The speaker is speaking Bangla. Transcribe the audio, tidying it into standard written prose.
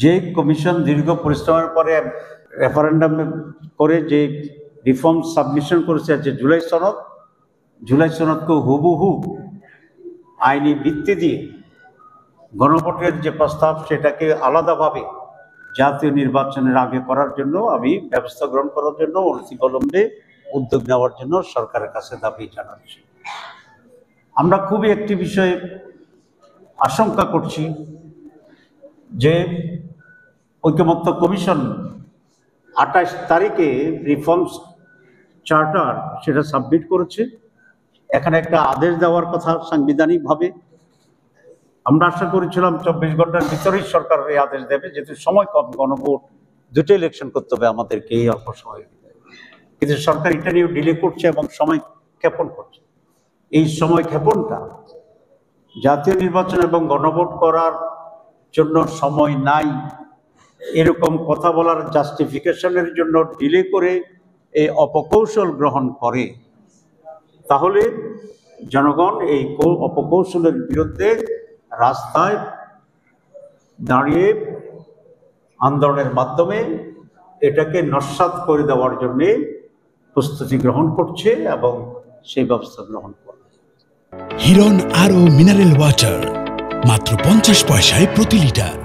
যে কমিশন দীর্ঘ পরিশ্রমের পরে রেফারেন্ডাম করে যে রিফর্ম সাবমিশন করেছে যে জুলাই সনদকে হুবহু আইনি ভিত্তি দিয়ে গণভোটের যে প্রস্তাব সেটাকে আলাদাভাবে জাতীয় নির্বাচনের আগে করার জন্য আমি ব্যবস্থা গ্রহণ করার জন্য অনতিবিলম্বে উদ্যোগ নেওয়ার জন্য সরকারের কাছে দাবি জানাচ্ছি। আমরা খুবই একটি বিষয়ে আশঙ্কা করছি যে ঐকমত্য কমিশন 28 তারিখে রিফর্মস চার্টার সেটা সাবমিট করেছে। এখানে একটা আদেশ দেওয়ার কথা সাংবিধানিকভাবে। আমরা আশা করেছিলাম 24 ঘন্টার ভিতরেই সরকার এই আদেশ দেবে, যেহেতু সময় কম, গণভোট দুটো ইলেকশন করতে হবে আমাদেরকে এই অল্প সময়। কিন্তু সরকার এটা নিয়ে ডিলে করছে এবং সময় ক্ষেপণ করছে। এই সময় ক্ষেপণটা জাতীয় নির্বাচন এবং গণভোট করার জন্য সময় নাই এরকম কথা বলার জাস্টিফিকেশনের জন্য ডিলে করে এই অপকৌশল গ্রহণ করে, তাহলে জনগণ এই অপকৌশলের বিরুদ্ধে রাস্তায় দাঁড়িয়ে আন্দোলনের মাধ্যমে এটাকে নস্যাৎ করে দেওয়ার জন্যে প্রস্তুতি গ্রহণ করছে এবং সেই ব্যবস্থা গ্রহণ করবে। হিরন আরও মিনারেল ওয়াটার মাত্র 50 পয়সায় প্রতি লিটার।